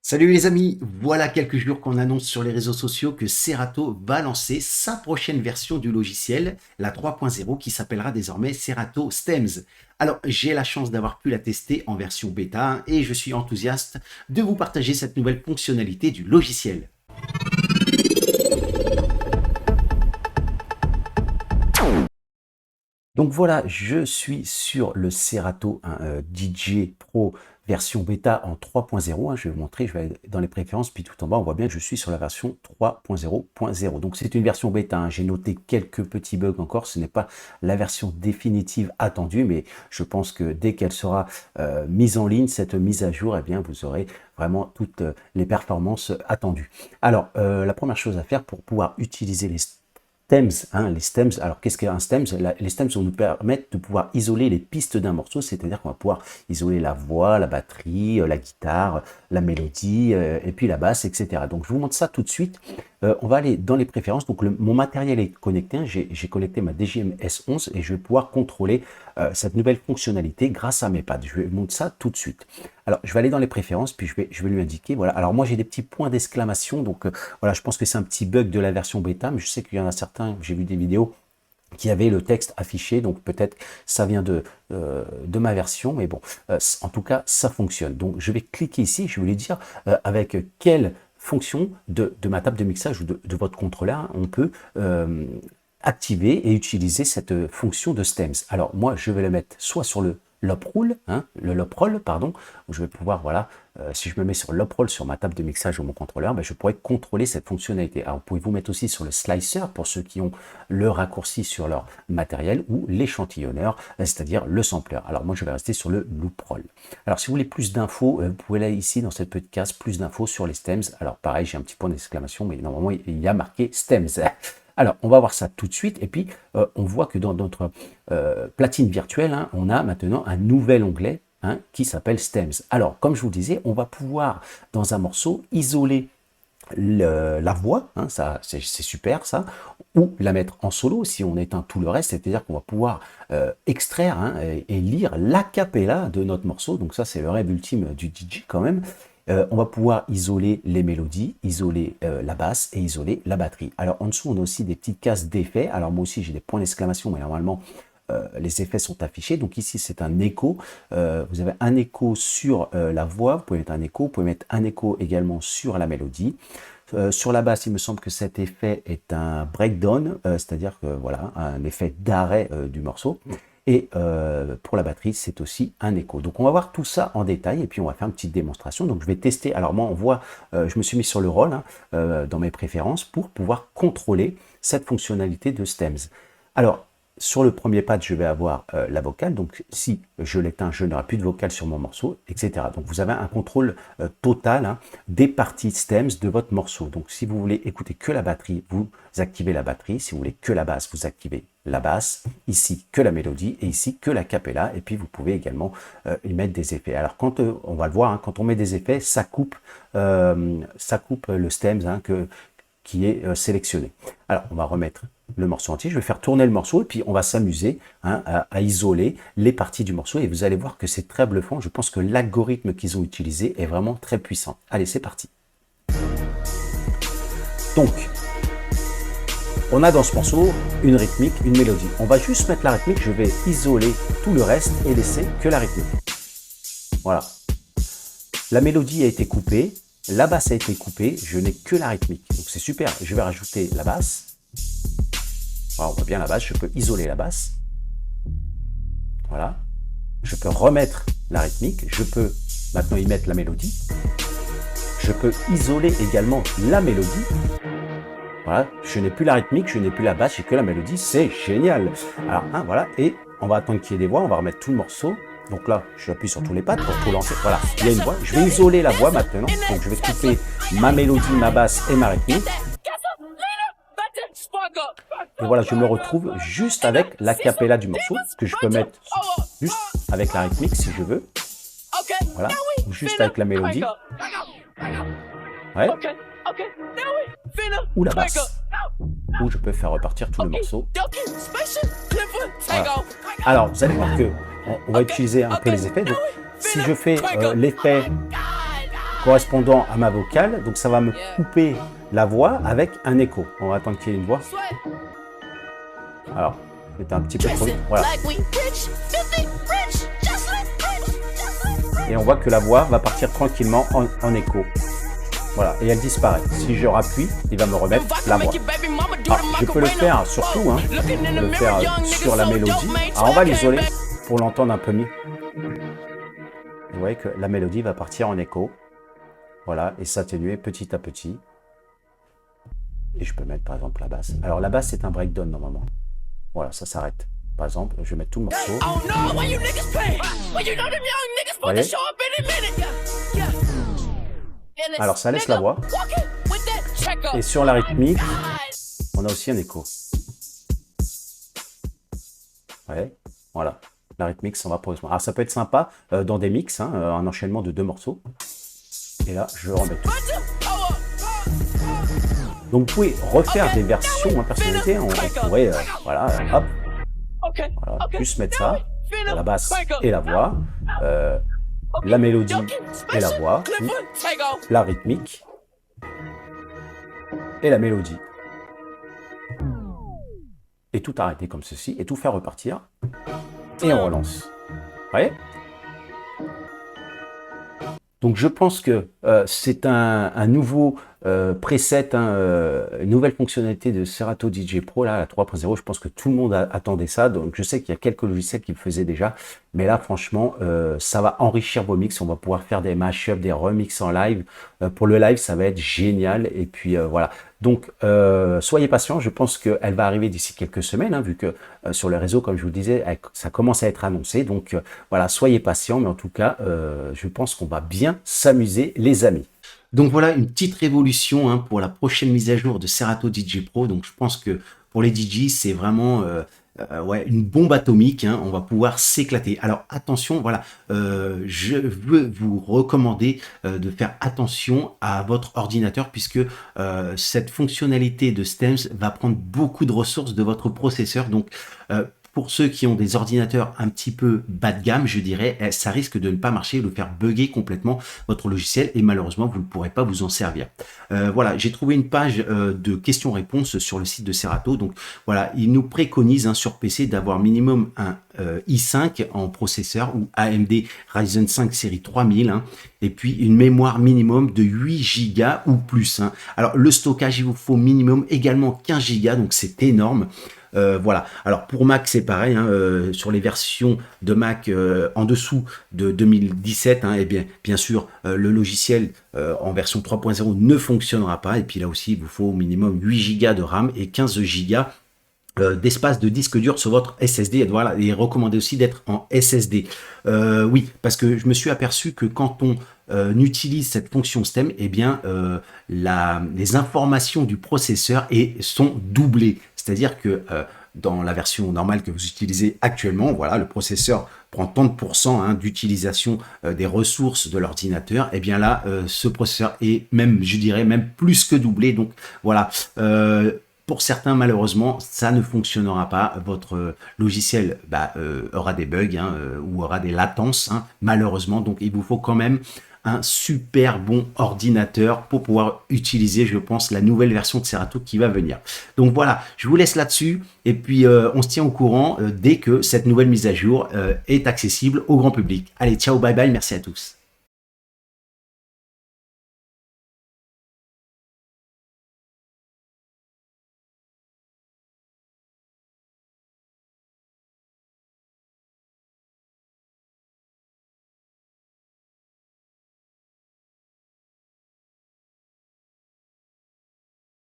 Salut les amis, voilà quelques jours qu'on annonce sur les réseaux sociaux que Serato va lancer sa prochaine version du logiciel, la 3.0, qui s'appellera désormais Serato Stems. Alors j'ai la chance d'avoir pu la tester en version bêta et je suis enthousiaste de vous partager cette nouvelle fonctionnalité du logiciel. Donc voilà, je suis sur le Serato DJ Pro version bêta en 3.0. Je vais vous montrer, je vais aller dans les préférences, puis tout en bas, on voit bien que je suis sur la version 3.0.0. Donc c'est une version bêta, j'ai noté quelques petits bugs encore, ce n'est pas la version définitive attendue, mais je pense que dès qu'elle sera mise en ligne, cette mise à jour, eh bien, vous aurez vraiment toutes les performances attendues. Alors, la première chose à faire pour pouvoir utiliser les stems, alors qu'est-ce qu'un stems? Les stems vont nous permettre de pouvoir isoler les pistes d'un morceau, c'est-à-dire qu'on va pouvoir isoler la voix, la batterie, la guitare, la mélodie, et puis la basse, etc. Donc je vous montre ça tout de suite. On va aller dans les préférences. Donc mon matériel est connecté, j'ai connecté ma DJM S11 et je vais pouvoir contrôler cette nouvelle fonctionnalité grâce à mes pads. Je vais vous montrer ça tout de suite. Alors je vais aller dans les préférences, puis je vais lui indiquer, voilà. Alors moi j'ai des petits points d'exclamation, donc voilà, je pense que c'est un petit bug de la version bêta, mais je sais qu'il y en a certains, j'ai vu des vidéos qui avaient le texte affiché, donc peut-être ça vient de ma version, mais bon, en tout cas ça fonctionne. Donc je vais cliquer ici, je vais lui dire avec quelle fonction de ma table de mixage ou de votre contrôleur, on peut activer et utiliser cette fonction de stems. Alors moi je vais le mettre soit sur le loop roll, le loop roll, pardon, où je vais pouvoir, voilà, si je me mets sur loop roll sur ma table de mixage ou mon contrôleur, ben, je pourrais contrôler cette fonctionnalité. Alors, pouvez-vous mettre aussi sur le slicer pour ceux qui ont le raccourci sur leur matériel ou l'échantillonneur, c'est-à-dire le sampler. Alors, moi, je vais rester sur le loop roll. Alors, si vous voulez plus d'infos, vous pouvez aller ici dans cette petite case, plus d'infos sur les stems. Alors, pareil, j'ai un petit point d'exclamation, mais normalement, il y a marqué stems. Alors, on va voir ça tout de suite. Et puis, on voit que dans notre platine virtuelle, on a maintenant un nouvel onglet qui s'appelle Stems. Alors, comme je vous le disais, on va pouvoir, dans un morceau, isoler la voix, ça c'est super ça, ou la mettre en solo si on éteint tout le reste, c'est-à-dire qu'on va pouvoir extraire et lire l'acapella de notre morceau. Donc ça, c'est le rêve ultime du DJ quand même. On va pouvoir isoler les mélodies, isoler la basse et isoler la batterie. Alors en dessous, on a aussi des petites cases d'effets. Alors moi aussi, j'ai des points d'exclamation, mais normalement, les effets sont affichés. Donc ici, c'est un écho. Vous avez un écho sur la voix, vous pouvez mettre un écho. Vous pouvez mettre un écho également sur la mélodie. Sur la basse, il me semble que cet effet est un breakdown, c'est-à-dire que voilà, un effet d'arrêt du morceau. Et pour la batterie, c'est aussi un écho. Donc on va voir tout ça en détail et puis on va faire une petite démonstration. Donc je vais tester. Alors moi, on voit, je me suis mis sur le roll dans mes préférences pour pouvoir contrôler cette fonctionnalité de stems. Alors, sur le premier pad, je vais avoir la vocale. Donc, si je l'éteins, je n'aurai plus de vocale sur mon morceau, etc. Donc, vous avez un contrôle total des parties stems de votre morceau. Donc, si vous voulez écouter que la batterie, vous activez la batterie. Si vous voulez que la basse, vous activez la basse. Ici, que la mélodie. Et ici, que la cappella. Et puis, vous pouvez également y mettre des effets. Alors, quand on va le voir, quand on met des effets, ça coupe le stems qui est sélectionné. Alors, on va remettre le morceau entier. Je vais faire tourner le morceau et puis on va s'amuser à isoler les parties du morceau et vous allez voir que c'est très bluffant. Je pense que l'algorithme qu'ils ont utilisé est vraiment très puissant. Allez, c'est parti. Donc, on a dans ce morceau une rythmique, une mélodie. On va juste mettre la rythmique. Je vais isoler tout le reste et laisser que la rythmique. Voilà. La mélodie a été coupée. La basse a été coupée. Je n'ai que la rythmique. Donc, c'est super. Je vais rajouter la basse. Voilà, on voit bien la basse, je peux isoler la basse. Voilà. Je peux remettre la rythmique, je peux maintenant y mettre la mélodie. Je peux isoler également la mélodie. Voilà, je n'ai plus la rythmique, je n'ai plus la basse, j'ai que la mélodie, c'est génial. Alors, voilà, et on va attendre qu'il y ait des voix, on va remettre tout le morceau. Donc là, j'appuie sur tous les pads pour tout lancer. Voilà, il y a une voix. Je vais isoler la voix maintenant. Donc je vais couper ma mélodie, ma basse et ma rythmique. Et voilà, je me retrouve juste avec la cappella du morceau, que je peux mettre juste avec la rythmique si je veux. Voilà, ou juste avec la mélodie. Ouais. Ou la basse. Ou je peux faire repartir tout le morceau. Voilà. Alors, vous allez voir que on va utiliser un peu les effets. Donc, si je fais l'effet correspondant à ma vocale. Donc ça va me couper la voix avec un écho. On va attendre qu'il y ait une voix. Alors, c'est un petit peu trop. Voilà. Et on voit que la voix va partir tranquillement en écho. Voilà, et elle disparaît. Si je rappuie, il va me remettre la voix. Alors, je peux le faire sur tout, hein. Le faire sur la mélodie. Alors, on va l'isoler pour l'entendre un peu mieux. Vous voyez que la mélodie va partir en écho. Voilà, et s'atténuer petit à petit. Et je peux mettre par exemple la basse. Alors la basse, c'est un breakdown normalement. Voilà, ça s'arrête. Par exemple, je vais mettre tout le morceau. Vous voyez ? Alors ça laisse la voix. Et sur la rythmique, on a aussi un écho. Ouais, voilà. La rythmique s'en va progressivement. Alors ça peut être sympa dans des mix, hein, un enchaînement de 2 morceaux. Et là, je remets tout. Donc vous pouvez refaire des versions personnalisées. On pourrait, voilà, hop, voilà, juste mettre ça, la basse et la voix, la mélodie et la voix, la rythmique et la mélodie. Et tout arrêter comme ceci, et tout faire repartir. Et on relance. Vous voyez ? Donc je pense que c'est un nouveau preset, une nouvelle fonctionnalité de Serato DJ Pro, là, la 3.0. Je pense que tout le monde attendait ça. Donc je sais qu'il y a quelques logiciels qui le faisaient déjà. Mais là, franchement, ça va enrichir vos mix. On va pouvoir faire des mashups, des remixes en live. Pour le live, ça va être génial. Et puis voilà. Donc, soyez patients. Je pense qu'elle va arriver d'ici quelques semaines, hein, vu que sur le réseau, comme je vous le disais, ça commence à être annoncé. Donc voilà, soyez patients. Mais en tout cas, je pense qu'on va bien s'amuser, les amis. Donc voilà une petite révolution, hein, pour la prochaine mise à jour de Serato DJ Pro. Donc je pense que pour les DJ, c'est vraiment ouais, une bombe atomique, hein. On va pouvoir s'éclater. Alors attention, voilà, je veux vous recommander de faire attention à votre ordinateur, puisque cette fonctionnalité de Stems va prendre beaucoup de ressources de votre processeur. Donc pour ceux qui ont des ordinateurs un petit peu bas de gamme, je dirais, ça risque de ne pas marcher, de faire bugger complètement votre logiciel, et malheureusement, vous ne pourrez pas vous en servir. Voilà, j'ai trouvé une page de questions-réponses sur le site de Serato. Donc voilà, il nous préconise, hein, sur PC d'avoir minimum un i5 en processeur ou AMD Ryzen 5 série 3000, hein, et puis une mémoire minimum de 8 Go ou plus, hein. Alors le stockage, il vous faut minimum également 15 Go, donc c'est énorme. Voilà, alors pour Mac c'est pareil, hein, sur les versions de Mac en dessous de 2017, hein, et bien sûr le logiciel en version 3.0 ne fonctionnera pas, et puis là aussi il vous faut au minimum 8 Go de RAM et 15 Go d'espace de disque dur sur votre SSD. Et voilà, il est recommandé aussi d'être en SSD. Oui, parce que je me suis aperçu que quand on utilise cette fonction STEM, eh bien les informations du processeur sont doublées. C'est-à-dire que dans la version normale que vous utilisez actuellement, voilà, le processeur prend tant de pourcents, hein, d'utilisation des ressources de l'ordinateur. Et bien là, ce processeur est même, je dirais, même plus que doublé. Donc voilà. Pour certains, malheureusement, ça ne fonctionnera pas. Votre logiciel aura des bugs, hein, ou aura des latences, hein, malheureusement. Donc, il vous faut quand même un super bon ordinateur pour pouvoir utiliser, je pense, la nouvelle version de Serato qui va venir. Donc voilà, je vous laisse là-dessus. Et puis, on se tient au courant dès que cette nouvelle mise à jour est accessible au grand public. Allez, ciao, bye bye, merci à tous.